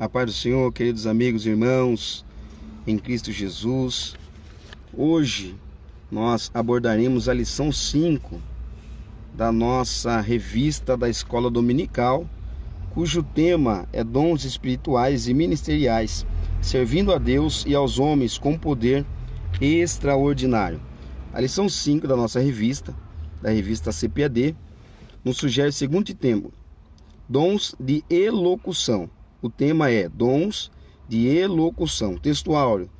A paz do Senhor, queridos amigos e irmãos, em Cristo Jesus. Hoje nós abordaremos a lição 5 da nossa revista da Escola Dominical, cujo tema é Dons Espirituais e Ministeriais, servindo a Deus e aos homens com poder extraordinário. A lição 5 da nossa revista, da revista CPAD, nos sugere o seguinte tema: Dons de elocução. O tema é Dons de elocução. Texto áureo.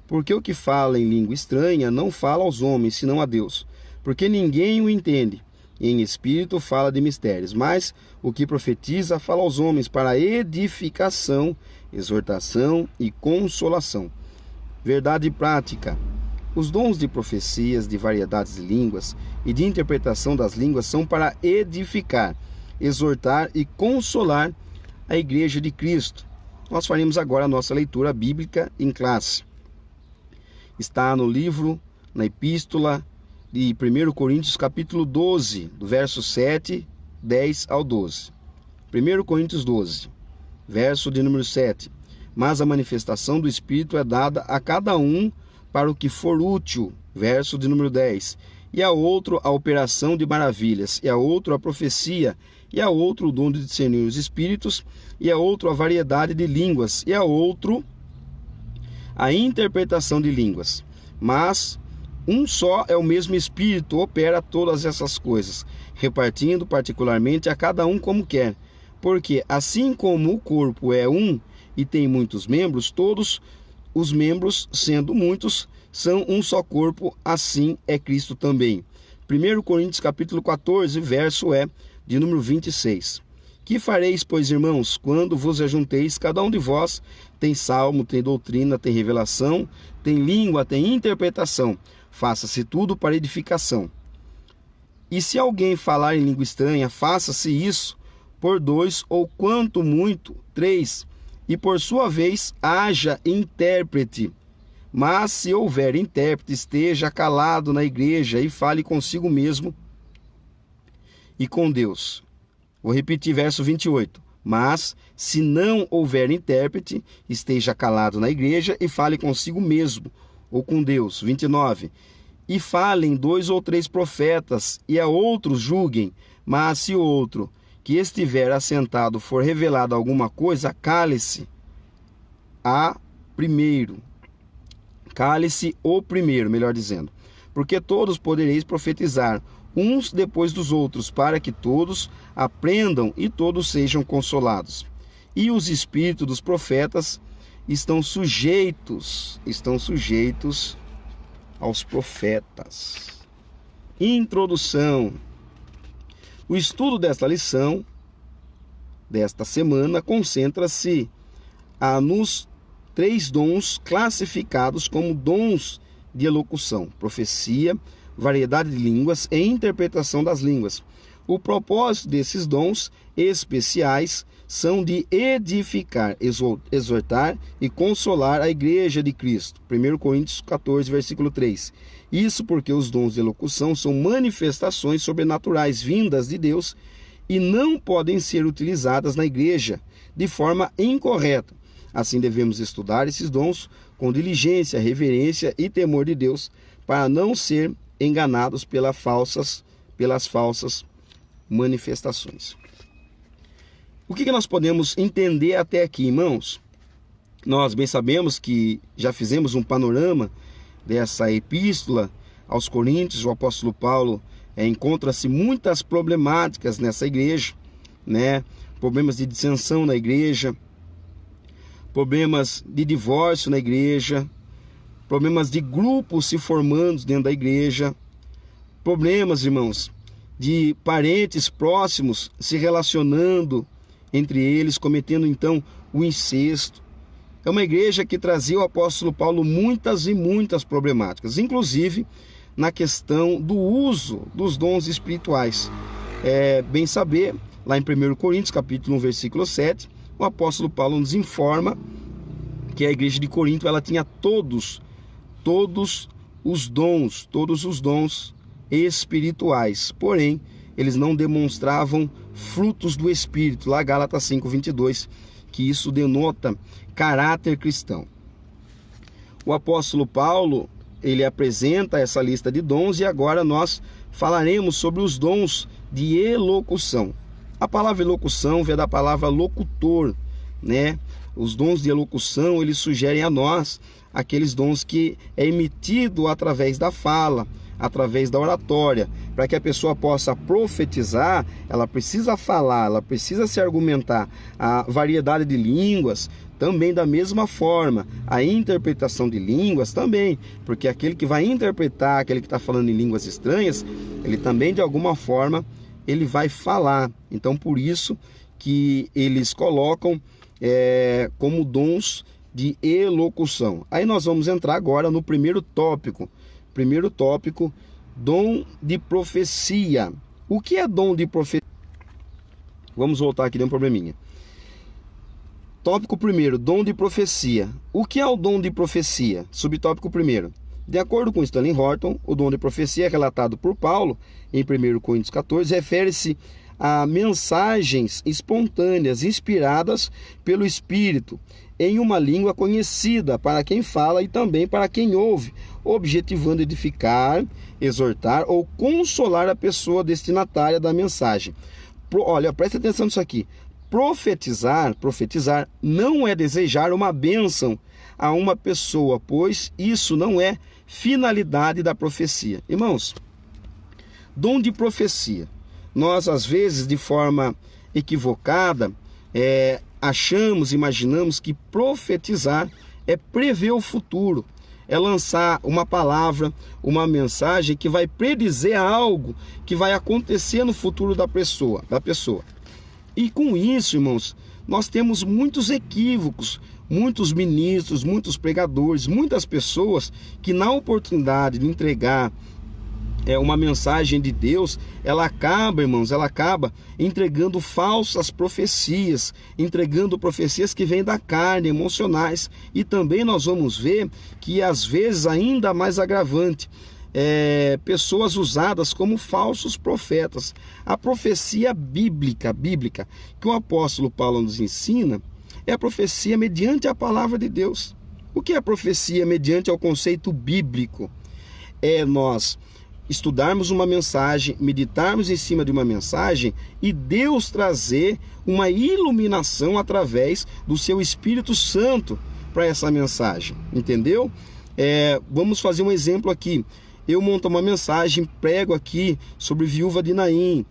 Porque o que fala em língua estranha não fala aos homens, senão a Deus, porque ninguém o entende. E em espírito fala de mistérios, mas o que profetiza fala aos homens para edificação, exortação e consolação. Verdade prática. Os dons de profecias, de variedades de línguas e de interpretação das línguas são para edificar, exortar e consolar a Igreja de Cristo. Nós faremos agora a nossa leitura bíblica em classe. Está no livro, na epístola de 1 Coríntios, capítulo 12, do verso 7, 10 ao 12. 1 Coríntios 12, verso de número 7. Mas a manifestação do Espírito é dada a cada um para o que for útil, verso de número 10. E a outro a operação de maravilhas, e a outro a profecia, e a outro o dom de discernir os espíritos, e a outro a variedade de línguas, e a outro a interpretação de línguas. Mas um só é o mesmo Espírito, opera todas essas coisas, repartindo particularmente a cada um como quer. Porque assim como o corpo é um e tem muitos membros, todos os membros, sendo muitos, são um só corpo, assim é Cristo também. 1 Coríntios capítulo 14, verso de número 26. Que fareis, pois, irmãos, quando vos ajunteis? Cada um de vós tem salmo, tem doutrina, tem revelação, tem língua, tem interpretação. Faça-se tudo para edificação. E se alguém falar em língua estranha, faça-se isso por 2 ou quanto muito 3, e por sua vez haja intérprete. Mas se houver intérprete, esteja calado na igreja e fale consigo mesmo e com Deus. Vou repetir verso 28. Mas se não houver intérprete, esteja calado na igreja e fale consigo mesmo ou com Deus. 29. E falem 2 ou 3 profetas, e a outros julguem. Mas se outro que estiver assentado for revelado alguma coisa, cale-se o primeiro, melhor dizendo. Porque todos podereis profetizar, uns depois dos outros, para que todos aprendam e todos sejam consolados. E os espíritos dos profetas estão sujeitos aos profetas. Introdução. O estudo desta lição, desta semana, concentra-se nos 3 dons classificados como dons de elocução: profecia, variedade de línguas e interpretação das línguas. O propósito desses dons especiais são de edificar, exortar e consolar a Igreja de Cristo. 1 Coríntios 14, versículo 3. Isso porque os dons de elocução são manifestações sobrenaturais vindas de Deus e não podem ser utilizadas na Igreja de forma incorreta. Assim devemos estudar esses dons com diligência, reverência e temor de Deus, para não ser enganados pelas falsas manifestações. O que nós podemos entender até aqui, irmãos? Nós bem sabemos que já fizemos um panorama dessa epístola aos Coríntios. O apóstolo Paulo encontra-se muitas problemáticas nessa igreja, né? Problemas de dissensão na igreja, problemas de divórcio na igreja, problemas de grupos se formando dentro da igreja, problemas, irmãos, de parentes próximos se relacionando entre eles, cometendo então o incesto. É uma igreja que trazia o apóstolo Paulo muitas e muitas problemáticas, inclusive na questão do uso dos dons espirituais. É bem saber, lá em 1 Coríntios, capítulo 1, versículo 7, o apóstolo Paulo nos informa que a igreja de Corinto ela tinha todos os dons espirituais, porém eles não demonstravam frutos do Espírito. Lá Gálatas 5:22, que isso denota caráter cristão. O apóstolo Paulo, ele apresenta essa lista de dons e agora nós falaremos sobre os dons de elocução. A palavra elocução vem da palavra locutor, né? Os dons de elocução, eles sugerem a nós aqueles dons que é emitido através da fala, através da oratória. Para que a pessoa possa profetizar, ela precisa falar, ela precisa se argumentar. A variedade de línguas também da mesma forma, a interpretação de línguas também, porque aquele que vai interpretar, aquele que está falando em línguas estranhas, ele também de alguma forma ele vai falar. Então por isso que eles colocam como dons de elocução. Aí nós vamos entrar agora no primeiro tópico, dom de profecia. O que é dom de profecia? Vamos voltar aqui, deu um probleminha. Tópico primeiro, dom de profecia. O que é o dom de profecia? Subtópico primeiro. De acordo com Stanley Horton, o dom de profecia relatado por Paulo em 1 Coríntios 14 refere-se a mensagens espontâneas inspiradas pelo Espírito em uma língua conhecida para quem fala e também para quem ouve, objetivando edificar, exortar ou consolar a pessoa destinatária da mensagem. Olha, presta atenção nisso aqui. Profetizar não é desejar uma bênção a uma pessoa, pois isso não é finalidade da profecia. Irmãos, dom de profecia. Nós, às vezes, de forma equivocada, imaginamos que profetizar é prever o futuro, é lançar uma palavra, uma mensagem que vai predizer algo que vai acontecer no futuro da pessoa. E com isso, irmãos, nós temos muitos equívocos, muitos ministros, muitos pregadores, muitas pessoas que na oportunidade de entregar uma mensagem de Deus, ela acaba entregando falsas profecias, entregando profecias que vêm da carne, emocionais. E também nós vamos ver que às vezes, ainda mais agravante, pessoas usadas como falsos profetas. A profecia bíblica que o apóstolo Paulo nos ensina é a profecia mediante a palavra de Deus. O que é a profecia mediante ao conceito bíblico? É nós estudarmos uma mensagem, meditarmos em cima de uma mensagem e Deus trazer uma iluminação através do seu Espírito Santo para essa mensagem, entendeu? Vamos fazer um exemplo aqui. Eu monto uma mensagem, prego aqui sobre viúva de Naim,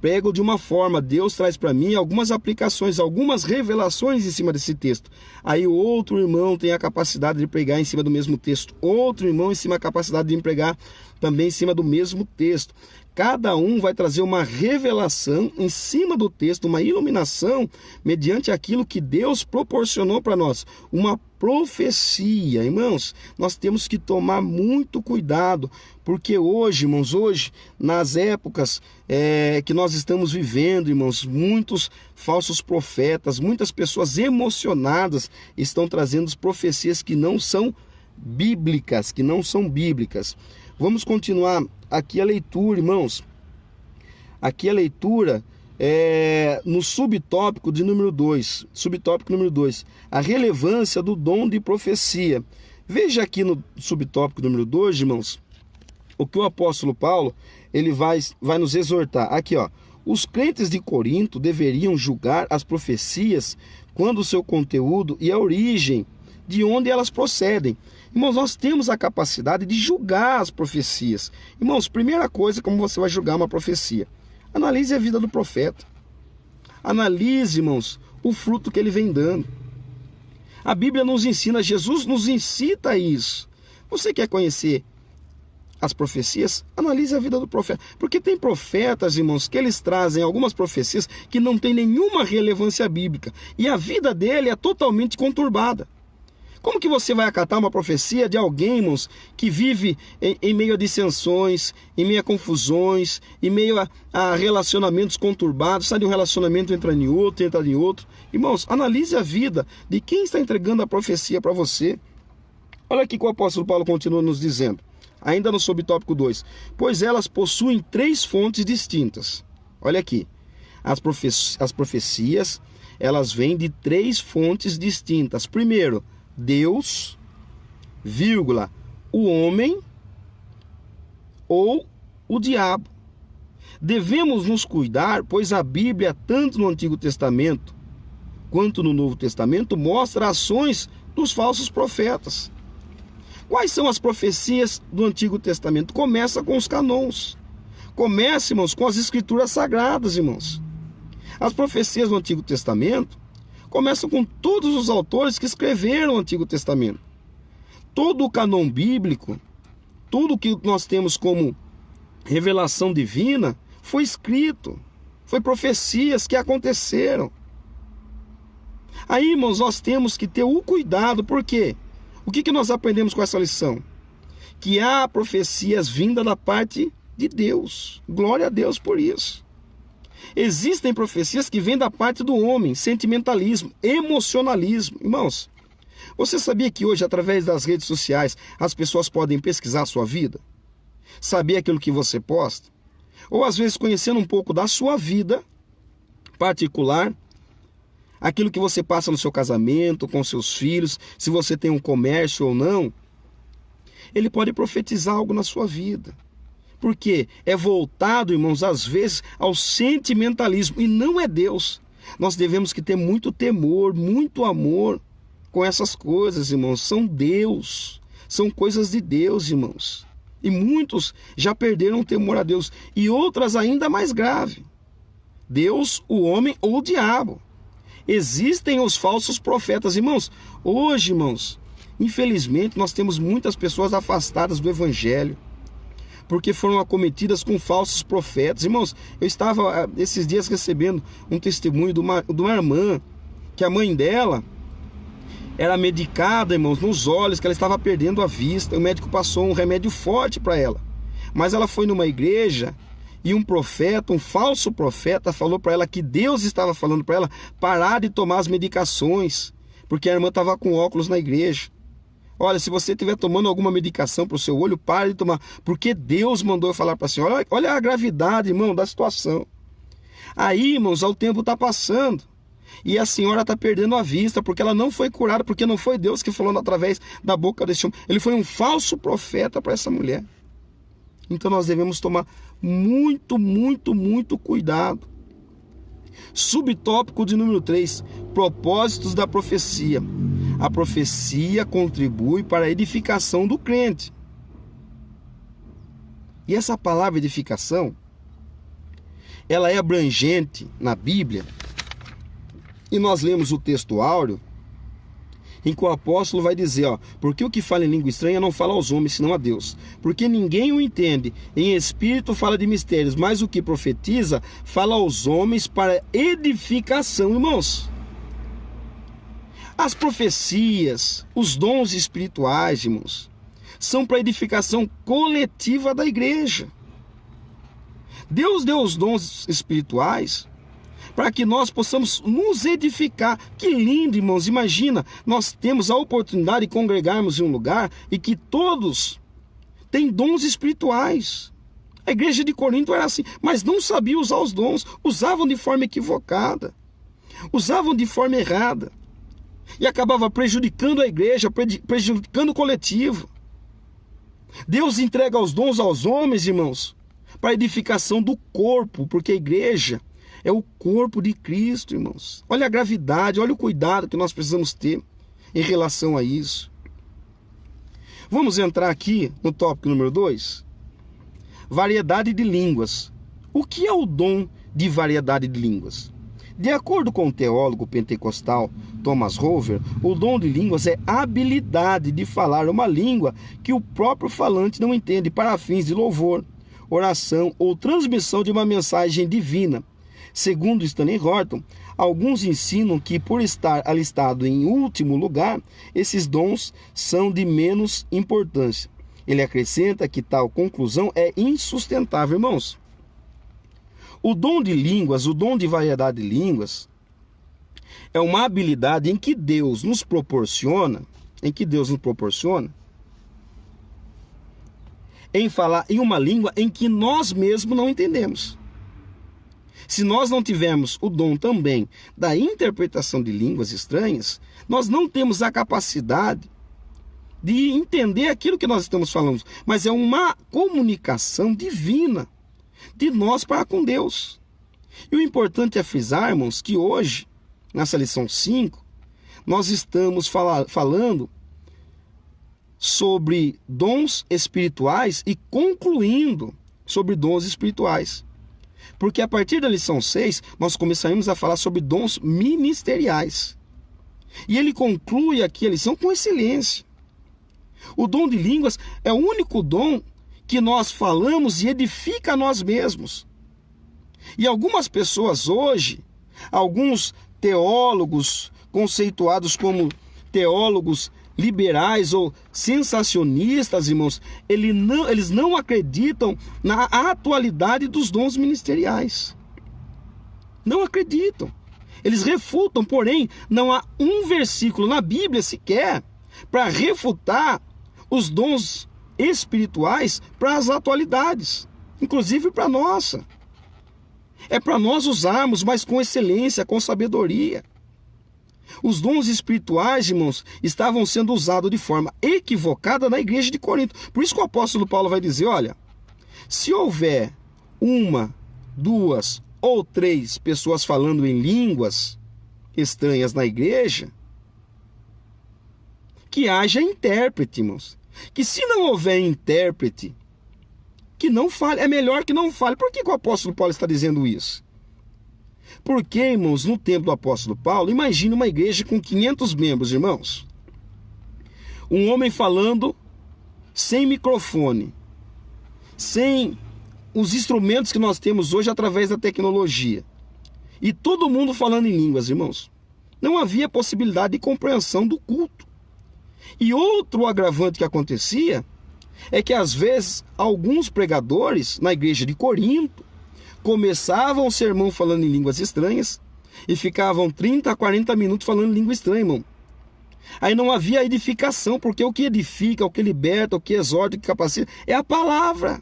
prego de uma forma, Deus traz para mim algumas aplicações, algumas revelações em cima desse texto. Aí outro irmão tem a capacidade de pregar em cima do mesmo texto, outro irmão em cima a capacidade de pregar também em cima do mesmo texto. Cada um vai trazer uma revelação em cima do texto, uma iluminação mediante aquilo que Deus proporcionou para nós, uma profecia. Irmãos, nós temos que tomar muito cuidado, porque hoje, irmãos, nas épocas que nós estamos vivendo, irmãos, muitos falsos profetas, muitas pessoas emocionadas estão trazendo profecias que não são bíblicas, Vamos continuar aqui a leitura, irmãos. Aqui a leitura no subtópico número 2, a relevância do dom de profecia. Veja aqui no subtópico número 2, irmãos, o que o apóstolo Paulo ele vai nos exortar. Aqui, ó, os crentes de Corinto deveriam julgar as profecias quando o seu conteúdo e a origem de onde elas procedem. Irmãos, nós temos a capacidade de julgar as profecias. Irmãos, primeira coisa, como você vai julgar uma profecia? Analise a vida do profeta. Analise, irmãos, o fruto que ele vem dando. A Bíblia nos ensina, Jesus nos incita a isso. Você quer conhecer as profecias? Analise a vida do profeta. Porque tem profetas, irmãos, que eles trazem algumas profecias que não têm nenhuma relevância bíblica. E a vida dele é totalmente conturbada. Como que você vai acatar uma profecia de alguém, irmãos, que vive em meio a dissensões, em meio a confusões, em meio a relacionamentos conturbados, sai de um relacionamento, entra em outro. Irmãos, analise a vida de quem está entregando a profecia para você. Olha aqui que o apóstolo Paulo continua nos dizendo, ainda no subtópico 2, pois elas possuem 3 fontes distintas. Olha aqui, as profecias, elas vêm de 3 fontes distintas. Primeiro, Deus, vírgula, o homem ou o diabo. Devemos nos cuidar, pois a Bíblia, tanto no Antigo Testamento quanto no Novo Testamento, mostra ações dos falsos profetas. Quais são as profecias do Antigo Testamento? Começa com os canons. Começa, irmãos, com as escrituras sagradas, irmãos. As profecias do Antigo Testamento começam com todos os autores que escreveram o Antigo Testamento. Todo o canon bíblico, tudo que nós temos como revelação divina, foi escrito, foi profecias que aconteceram. Aí, irmãos, nós temos que ter o cuidado, porque o que nós aprendemos com essa lição? Que há profecias vindas da parte de Deus. Glória a Deus por isso. Existem profecias que vêm da parte do homem, sentimentalismo, emocionalismo. Irmãos, você sabia que hoje, através das redes sociais, as pessoas podem pesquisar a sua vida? Saber aquilo que você posta? Ou às vezes conhecendo um pouco da sua vida particular, aquilo que você passa no seu casamento, com seus filhos, se você tem um comércio ou não, ele pode profetizar algo na sua vida. Porque é voltado, irmãos, às vezes ao sentimentalismo, e não é Deus. Nós devemos que ter muito temor, muito amor com essas coisas, irmãos. São Deus, são coisas de Deus, irmãos. E muitos já perderam o temor a Deus. E outras ainda mais grave. Deus, o homem ou o diabo. Existem os falsos profetas, irmãos. Hoje, irmãos, infelizmente nós temos muitas pessoas afastadas do evangelho, porque foram acometidas com falsos profetas. Irmãos, eu estava esses dias recebendo um testemunho de uma irmã, que a mãe dela era medicada, irmãos, nos olhos, que ela estava perdendo a vista. O médico passou um remédio forte para ela, mas ela foi numa igreja e um profeta, um falso profeta, falou para ela que Deus estava falando para ela parar de tomar as medicações, porque a irmã estava com óculos na igreja. Olha, se você estiver tomando alguma medicação para o seu olho, pare de tomar, porque Deus mandou eu falar para a senhora. Olha a gravidade, irmão, da situação. Aí, irmãos, o tempo está passando e a senhora está perdendo a vista, porque ela não foi curada, porque não foi Deus que falou através da boca desse homem. Ele foi um falso profeta para essa mulher. Então nós devemos tomar muito, muito, muito cuidado. Subtópico de número 3, propósitos da profecia. A profecia contribui para a edificação do crente. E essa palavra edificação, ela é abrangente na Bíblia. E nós lemos o texto áureo, em que o apóstolo vai dizer, porque o que fala em língua estranha não fala aos homens, senão a Deus. Porque ninguém o entende. Em espírito fala de mistérios, mas o que profetiza fala aos homens para edificação, irmãos. As profecias, os dons espirituais, irmãos, são para edificação coletiva da igreja. Deus deu os dons espirituais para que nós possamos nos edificar. Que lindo, irmãos. Imagina, nós temos a oportunidade de congregarmos em um lugar e que todos têm dons espirituais. A igreja de Corinto era assim, mas não sabia usar os dons, usavam de forma equivocada, usavam de forma errada, e acabava prejudicando a igreja, prejudicando o coletivo. Deus entrega os dons aos homens, irmãos, para a edificação do corpo, porque a igreja é o corpo de Cristo, irmãos. Olha a gravidade, olha o cuidado que nós precisamos ter em relação a isso. Vamos entrar aqui no tópico número 2. Variedade de línguas. O que é o dom de variedade de línguas? De acordo com o teólogo pentecostal Thomas Rover, o dom de línguas é a habilidade de falar uma língua que o próprio falante não entende para fins de louvor, oração ou transmissão de uma mensagem divina. Segundo Stanley Horton, alguns ensinam que, por estar alistado em último lugar, esses dons são de menos importância. Ele acrescenta que tal conclusão é insustentável, irmãos. O dom de línguas, o dom de variedade de línguas, é uma habilidade em que Deus nos proporciona, em falar em uma língua em que nós mesmos não entendemos. Se nós não tivermos o dom também da interpretação de línguas estranhas, nós não temos a capacidade de entender aquilo que nós estamos falando, mas é uma comunicação divina de nós para com Deus. E o importante é frisar, irmãos, que hoje, nessa lição 5, nós estamos falando sobre dons espirituais e concluindo sobre dons espirituais. Porque a partir da lição 6, nós começaremos a falar sobre dons ministeriais. E ele conclui aqui a lição com excelência. O dom de línguas é o único dom que nós falamos e edifica a nós mesmos. E algumas pessoas hoje, alguns teólogos conceituados como teólogos liberais ou sensacionistas, irmãos, eles não acreditam na atualidade dos dons ministeriais. Não acreditam. Eles refutam, porém, não há um versículo na Bíblia sequer para refutar os dons espirituais para as atualidades, inclusive para a nossa. É para nós usarmos, mas com excelência, com sabedoria. Os dons espirituais, irmãos, estavam sendo usados de forma equivocada na igreja de Corinto. Por isso que o apóstolo Paulo vai dizer, olha, se houver 1, 2 ou 3 pessoas falando em línguas estranhas na igreja, que haja intérprete, irmãos. Que se não houver intérprete, que não fale, é melhor que não fale. Por que o apóstolo Paulo está dizendo isso? Porque, irmãos, no tempo do apóstolo Paulo, imagine uma igreja com 500 membros, irmãos. Um homem falando sem microfone, sem os instrumentos que nós temos hoje através da tecnologia. E todo mundo falando em línguas, irmãos. Não havia possibilidade de compreensão do culto. E outro agravante que acontecia é que, às vezes, alguns pregadores na igreja de Corinto começavam o sermão falando em línguas estranhas e ficavam 30 a 40 minutos falando em língua estranha, irmão. Aí não havia edificação, porque o que edifica, o que liberta, o que exorta, o que capacita é a palavra.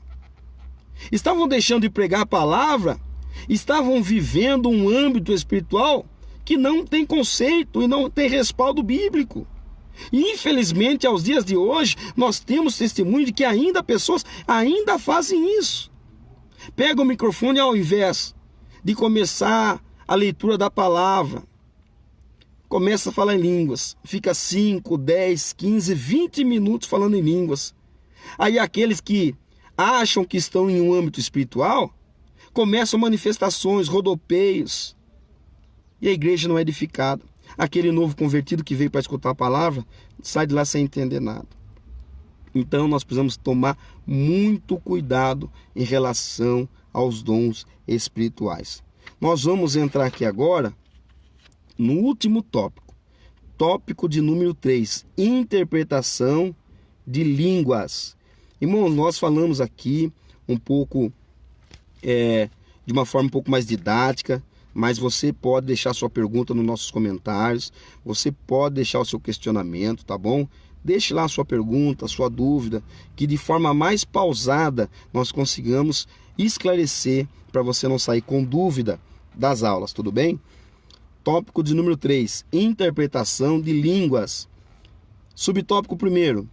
Estavam deixando de pregar a palavra, estavam vivendo um âmbito espiritual que não tem conceito e não tem respaldo bíblico. E infelizmente, aos dias de hoje, nós temos testemunho de que ainda pessoas ainda fazem isso. Pega o microfone ao invés de começar a leitura da palavra, começa a falar em línguas, fica 5, 10, 15, 20 minutos falando em línguas. Aí aqueles que acham que estão em um âmbito espiritual, começam manifestações, rodopeios, e a igreja não é edificada. Aquele novo convertido que veio para escutar a palavra, sai de lá sem entender nada. Então nós precisamos tomar muito cuidado em relação aos dons espirituais. Nós vamos entrar aqui agora no último tópico. Tópico de número 3, interpretação de línguas. Irmãos, nós falamos aqui um pouco, de uma forma um pouco mais didática, mas você pode deixar sua pergunta nos nossos comentários, você pode deixar o seu questionamento, tá bom? Deixe lá a sua pergunta, a sua dúvida, que de forma mais pausada nós consigamos esclarecer para você não sair com dúvida das aulas, tudo bem? Tópico de número 3, interpretação de línguas. Subtópico 1,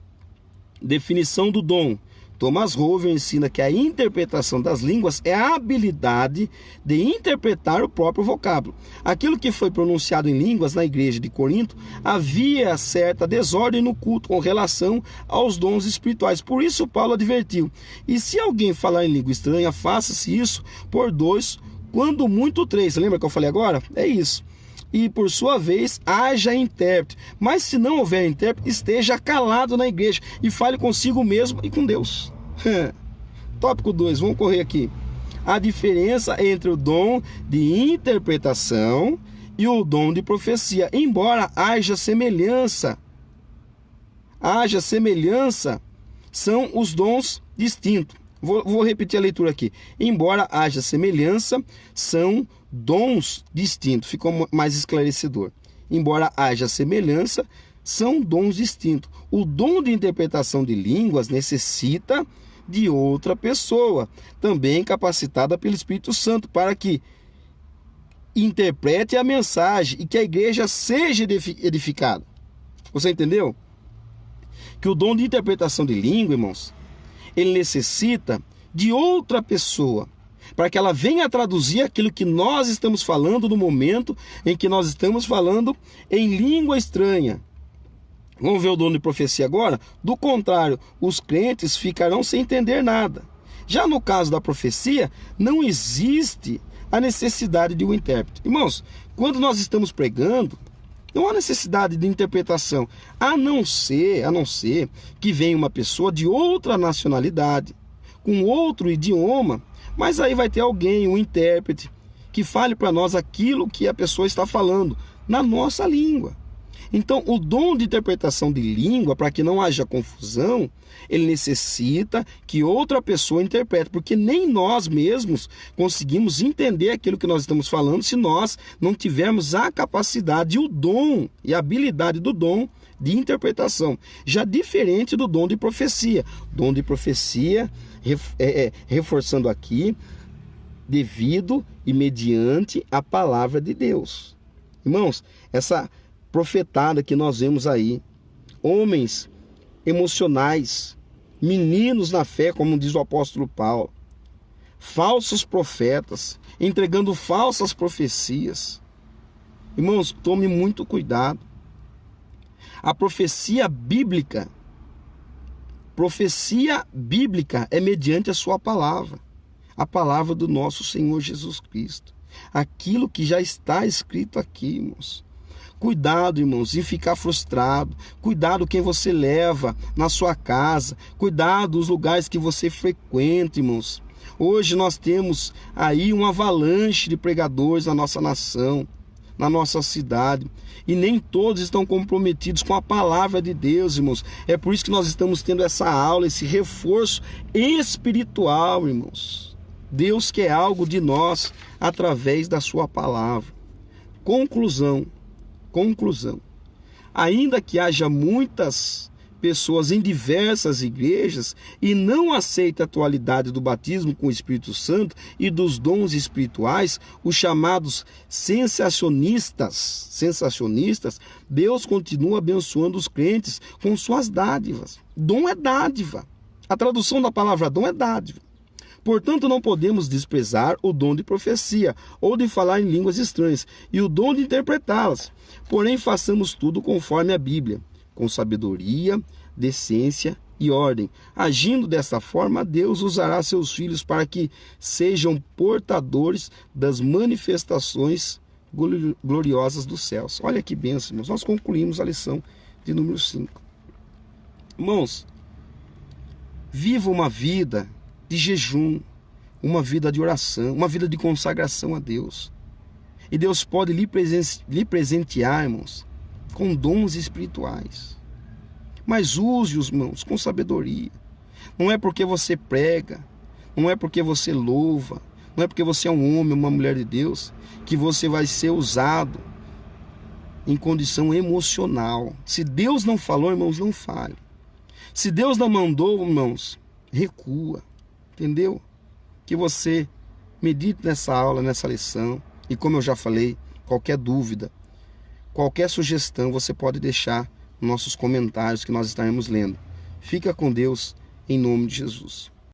definição do dom. Thomas Rover ensina que a interpretação das línguas é a habilidade de interpretar o próprio vocábulo. Aquilo que foi pronunciado em línguas na igreja de Corinto, havia certa desordem no culto com relação aos dons espirituais. Por isso Paulo advertiu: e se alguém falar em língua estranha, faça-se isso por 2, quando muito 3. Você lembra que eu falei agora? É isso. E por sua vez, haja intérprete. Mas se não houver intérprete, esteja calado na igreja e fale consigo mesmo e com Deus. Tópico 2, vamos correr aqui. A diferença entre o dom de interpretação e o dom de profecia. Embora haja semelhança, são os dons distintos. Vou repetir a leitura aqui. Embora haja semelhança, são dons distintos. Ficou mais esclarecedor. Embora haja semelhança, são dons distintos. O dom de interpretação de línguas necessita de outra pessoa, também capacitada pelo Espírito Santo, para que interprete a mensagem e que a igreja seja edificada. Você entendeu? Que o dom de interpretação de língua, irmãos, ele necessita de outra pessoa, para que ela venha traduzir aquilo que nós estamos falando no momento em que nós estamos falando em língua estranha. Vamos ver o dom de profecia agora? Do contrário, os crentes ficarão sem entender nada. Já no caso da profecia, não existe a necessidade de um intérprete. Irmãos, quando nós estamos pregando, não há necessidade de interpretação, a não ser que venha uma pessoa de outra nacionalidade, com outro idioma, mas aí vai ter alguém, um intérprete, que fale para nós aquilo que a pessoa está falando na nossa língua. Então, o dom de interpretação de língua, para que não haja confusão, ele necessita que outra pessoa interprete, porque nem nós mesmos conseguimos entender aquilo que nós estamos falando se nós não tivermos a capacidade, o dom e a habilidade do dom de interpretação. Já diferente do dom de profecia. Dom de profecia, reforçando aqui, devido e mediante a palavra de Deus. Irmãos, essa profetada que nós vemos aí, homens emocionais, meninos na fé, como diz o apóstolo Paulo, falsos profetas, entregando falsas profecias. Irmãos, tome muito cuidado. A profecia bíblica é mediante a sua palavra, a palavra do nosso Senhor Jesus Cristo, aquilo que já está escrito aqui, irmãos. Cuidado, irmãos, em ficar frustrado. Cuidado quem você leva na sua casa. Cuidado os lugares que você frequenta, irmãos. Hoje nós temos aí uma avalanche de pregadores na nossa nação, na nossa cidade. E nem todos estão comprometidos com a palavra de Deus, irmãos. É por isso que nós estamos tendo essa aula, esse reforço espiritual, irmãos. Deus quer algo de nós através da sua palavra. Conclusão. Ainda que haja muitas pessoas em diversas igrejas e não aceitem a atualidade do batismo com o Espírito Santo e dos dons espirituais, os chamados sensacionistas, Deus continua abençoando os crentes com suas dádivas. Dom é dádiva. A tradução da palavra dom é dádiva. Portanto, não podemos desprezar o dom de profecia ou de falar em línguas estranhas e o dom de interpretá-las. Porém, façamos tudo conforme a Bíblia, com sabedoria, decência e ordem. Agindo dessa forma, Deus usará seus filhos para que sejam portadores das manifestações gloriosas dos céus. Olha que bênção, irmãos. Nós concluímos a lição de número 5. Irmãos, viva uma vida de jejum, uma vida de oração, uma vida de consagração a Deus. E Deus pode lhe presentear, irmãos, com dons espirituais. Mas use-os, irmãos, com sabedoria. Não é porque você prega, não é porque você louva, não é porque você é um homem, uma mulher de Deus, que você vai ser usado em condição emocional. Se Deus não falou, irmãos, não fale. Se Deus não mandou, irmãos, recua. Entendeu? Que você medite nessa aula, nessa lição. E como eu já falei, qualquer dúvida, qualquer sugestão, você pode deixar nos nossos comentários que nós estaremos lendo. Fica com Deus, em nome de Jesus.